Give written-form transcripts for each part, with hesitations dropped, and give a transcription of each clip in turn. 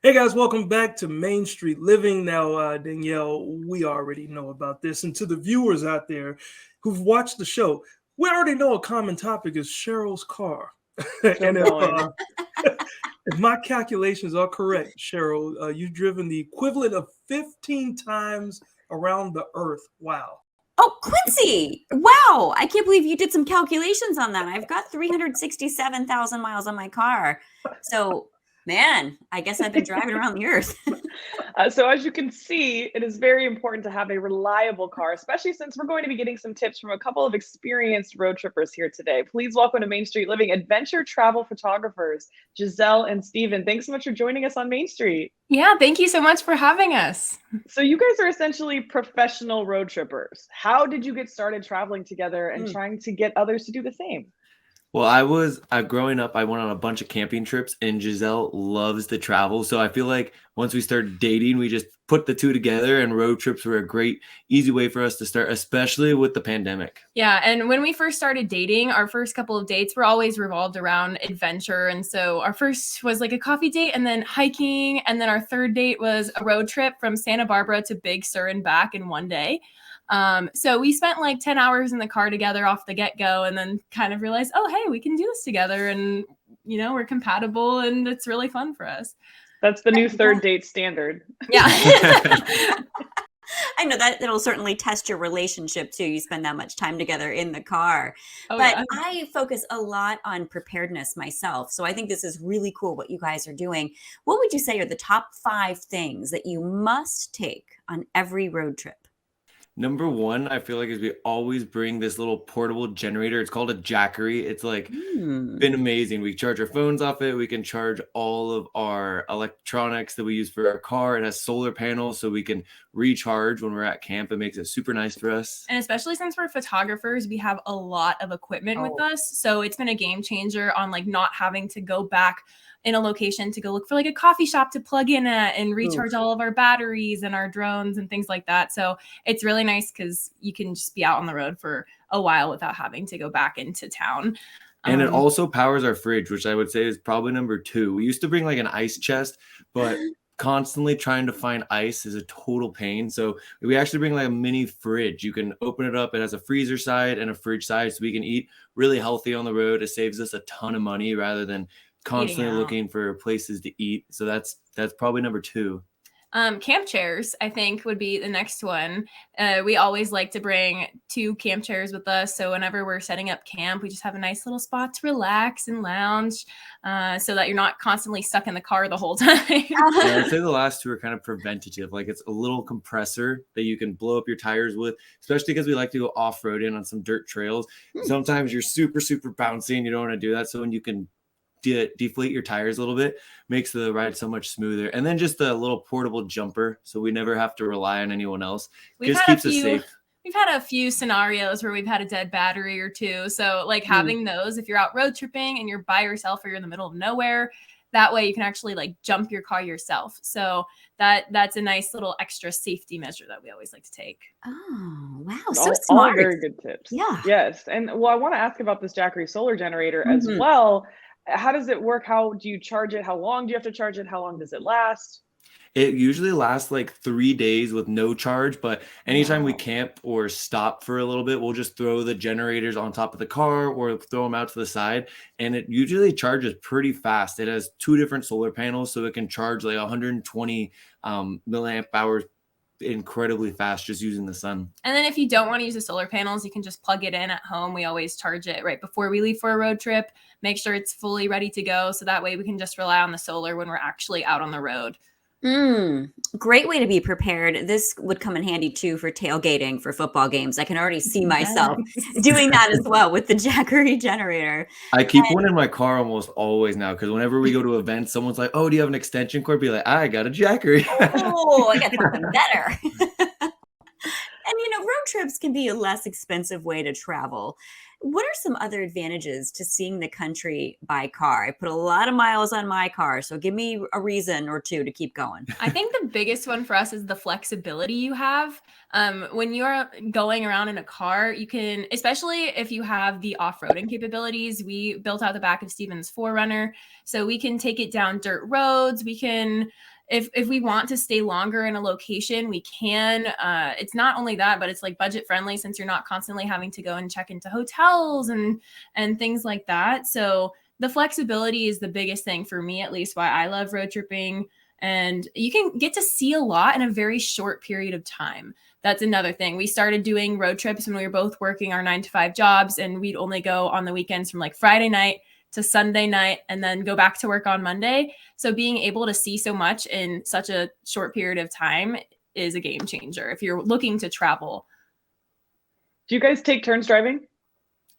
Hey guys, welcome back to Main Street Living. Now, Danielle, we already know about this. And to the viewers out there who've watched the show, we already know a common topic is Cheryl's car. Still and going. if my calculations are correct, Cheryl, you've driven the equivalent of 15 times around the earth. Wow. Oh, Quincy! Wow, I can't believe you did some calculations on that. I've got 367,000 miles on my car. So, man, I guess I've been driving around the earth. So as you can see, it is very important to have a reliable car, especially since we're going to be getting some tips from a couple of experienced road trippers here today. Please welcome to Main Street Living adventure travel photographers, Giselle and Steven. Thanks so much for joining us on Main Street. Yeah, thank you so much for having us. So you guys are essentially professional road trippers. How did you get started traveling together and trying to get others to do the same? Well, growing up, I went on a bunch of camping trips, and Giselle loves to travel. So I feel like once we started dating, we just put the two together, and road trips were a great, easy way for us to start, especially with the pandemic. Yeah, and when we first started dating, our first couple of dates were always revolved around adventure. And so our first was like a coffee date and then hiking. And then our third date was a road trip from Santa Barbara to Big Sur and back in one day. So we spent like 10 hours in the car together off the get-go and then kind of realized, oh, hey, we can do this together. And, we're compatible and it's really fun for us. That's the new third date standard. Yeah. I know that it'll certainly test your relationship too. You spend that much time together in the car. Oh, but yeah. I focus a lot on preparedness myself. So I think this is really cool what you guys are doing. What would you say are the top 5 things that you must take on every road trip? Number one, I feel like is we always bring this little portable generator. It's called a Jackery. It's like been amazing. We charge our phones off it. We can charge all of our electronics that we use for our car. It has solar panels, so we can recharge when we're at camp. It makes it super nice for us. And especially since we're photographers, we have a lot of equipment with us. So it's been a game changer on like not having to go back in a location to go look for like a coffee shop to plug in at and recharge all of our batteries and our drones and things like that. So it's really nice because you can just be out on the road for a while without having to go back into town. And it also powers our fridge, which I would say is probably number 2. We used to bring like an ice chest, but constantly trying to find ice is a total pain. So we actually bring like a mini fridge. You can open it up. It has a freezer side and a fridge side, so we can eat really healthy on the road. It saves us a ton of money rather than constantly looking for places to eat. So that's probably number 2. Camp chairs, I think, would be the next one. We always like to bring 2 camp chairs with us. So whenever we're setting up camp, we just have a nice little spot to relax and lounge so that you're not constantly stuck in the car the whole time. Yeah, I'd say the last 2 are kind of preventative. Like it's a little compressor that you can blow up your tires with, especially because we like to go off-roading on some dirt trails. Sometimes you're super, super bouncy and you don't want to do that. So when you can deflate your tires a little bit, makes the ride so much smoother. And then just a little portable jumper, so we never have to rely on anyone else. Just keeps us safe. We've had a few scenarios where we've had a dead battery or 2. So like having those, if you're out road tripping and you're by yourself or you're in the middle of nowhere, that way you can actually like jump your car yourself. So that's a nice little extra safety measure that we always like to take. Oh, wow. So smart. All very good tips. Yeah. Yes. And well, I want to ask about this Jackery Solar Generator as well. How does it work? How do you charge it? How long do you have to charge it? How long does it last? It usually lasts like 3 days with no charge, but anytime we camp or stop for a little bit, we'll just throw the generators on top of the car or throw them out to the side. And it usually charges pretty fast. It has 2 different solar panels, so it can charge like 120 milliamp hours incredibly fast just using the sun. And then if you don't want to use the solar panels, you can just plug it in at home. We always charge it right before we leave for a road trip, make sure it's fully ready to go. So that way we can just rely on the solar when we're actually out on the road. Great way to be prepared. This would come in handy too for tailgating for football games. I can already see myself doing that as well with the Jackery generator. I keep one in my car almost always now, because whenever we go to events, someone's like, oh, do you have an extension cord? Be like, I got a Jackery. Oh, I got something better. And road trips can be a less expensive way to travel. What are some other advantages to seeing the country by car? I put a lot of miles on my car, so give me a reason or 2 to keep going. I think the biggest one for us is the flexibility you have. When you're going around in a car, you can, especially if you have the off-roading capabilities, we built out the back of Steven's 4Runner, so we can take it down dirt roads. We can if we want to stay longer in a location, we can. It's not only that, but it's like budget friendly since you're not constantly having to go and check into hotels and things like that. So the flexibility is the biggest thing for me, at least why I love road tripping. And you can get to see a lot in a very short period of time. That's another thing. We started doing road trips when we were both working our 9-to-5 jobs, and we'd only go on the weekends from like Friday night to Sunday night and then go back to work on Monday. So being able to see so much in such a short period of time is a game changer if you're looking to travel. Do you guys take turns driving?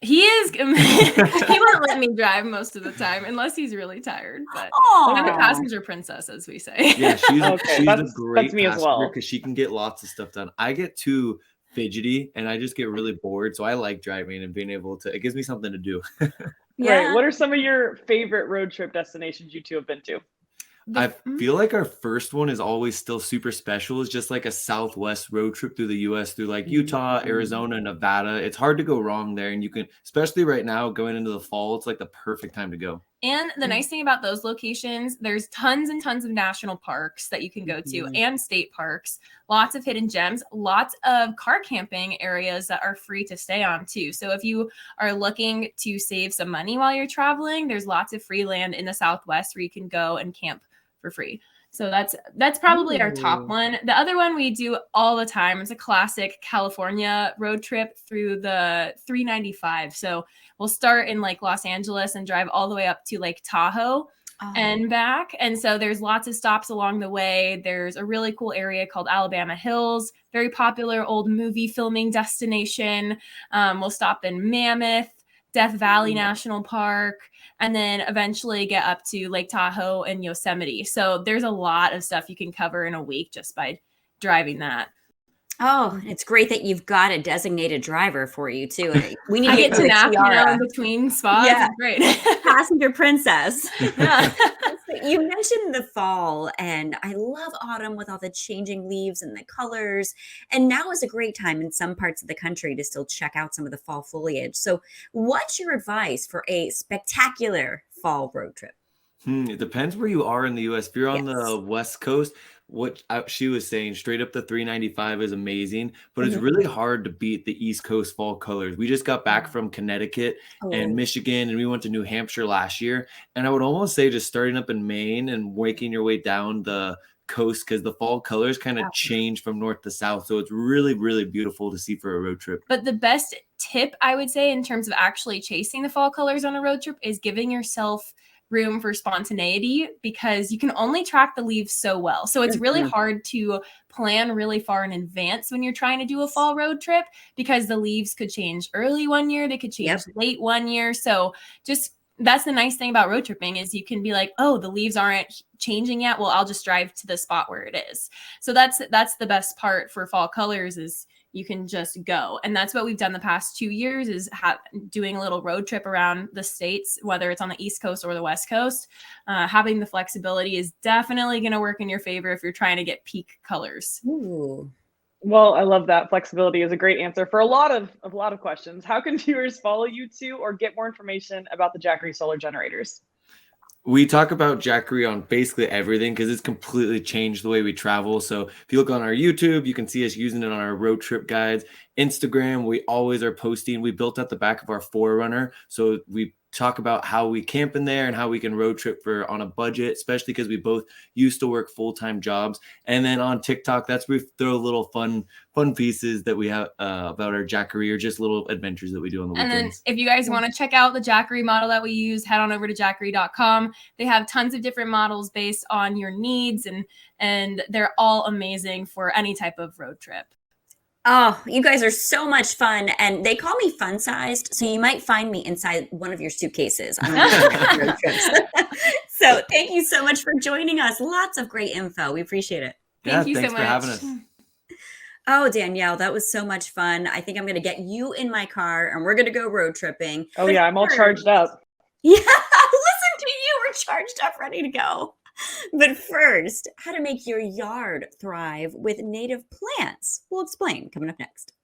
He is. He won't let me drive most of the time unless he's really tired. But I'm a passenger princess, as we say. Yeah, she's Okay, a great that's me as passenger well. because she can get lots of stuff done. I get too fidgety and I just get really bored. So I like driving and being able to. It gives me something to do. Right. What are some of your favorite road trip destinations you two have been to? I feel like our first one is always still super special. It's just like a Southwest road trip through the US, through like Utah, Arizona, Nevada. It's hard to go wrong there. And you can, especially right now going into the fall, it's like the perfect time to go. And the nice thing about those locations, there's tons and tons of national parks that you can go to and state parks, lots of hidden gems, lots of car camping areas that are free to stay on too. So if you are looking to save some money while you're traveling, there's lots of free land in the Southwest where you can go and camp for free. So that's probably our top one. The other one we do all the time is a classic California road trip through the 395. So we'll start in like Los Angeles and drive all the way up to Lake Tahoe and back. And so there's lots of stops along the way. There's a really cool area called Alabama Hills, very popular old movie filming destination. We'll stop in Mammoth, Death Valley National Park, and then eventually get up to Lake Tahoe and Yosemite. So there's a lot of stuff you can cover in a week just by driving that. Oh, it's great that you've got a designated driver for you too. We need I to get to nap, in between spots. Yeah. It's great. Passenger princess. Yeah. You mentioned the fall, and I love autumn with all the changing leaves and the colors. And now is a great time in some parts of the country to still check out some of the fall foliage. So what's your advice for a spectacular fall road trip? It depends where you are in the US. If you're on the West Coast, what she was saying, straight up the 395 is amazing, but it's really hard to beat the East Coast fall colors. We just got back from Connecticut and Michigan, and we went to New Hampshire last year. And I would almost say just starting up in Maine and working your way down the coast because the fall colors kind of change from north to south. So it's really, really beautiful to see for a road trip. But the best tip I would say in terms of actually chasing the fall colors on a road trip is giving yourself room for spontaneity because you can only track the leaves so well. So it's really hard to plan really far in advance when you're trying to do a fall road trip because the leaves could change early one year, they could change late one year. So just that's the nice thing about road tripping is you can be like, oh, the leaves aren't changing yet. Well, I'll just drive to the spot where it is. So that's the best part for fall colors is you can just go. And that's what we've done the past 2 years is doing a little road trip around the states, whether it's on the East Coast or the West Coast. Having the flexibility is definitely going to work in your favor if you're trying to get peak colors. Ooh. Well, I love that. Flexibility is a great answer for a lot of questions. How can viewers follow you two or get more information about the Jackery Solar Generators? We talk about Jackery on basically everything because it's completely changed the way we travel. So if you look on our YouTube, you can see us using it on our road trip guides. Instagram, we always are posting. We built out the back of our 4Runner. So we talk about how we camp in there and how we can road trip on a budget, especially because we both used to work full-time jobs. And then on TikTok, that's where we throw little fun pieces that we have about our Jackery or just little adventures that we do on the weekends. And then if you guys want to check out the Jackery model that we use, head on over to jackery.com. They have tons of different models based on your needs and they're all amazing for any type of road trip. Oh, you guys are so much fun. And they call me fun sized. So you might find me inside one of your suitcases on road trips. So thank you so much for joining us. Lots of great info. We appreciate it. Thank you so thanks much for having us. Oh, Danielle, that was so much fun. I think I'm going to get you in my car and we're going to go road tripping. Oh, yeah, I'm all charged up. Yeah, listen to you. We're charged up, ready to go. But first, how to make your yard thrive with native plants. We'll explain coming up next.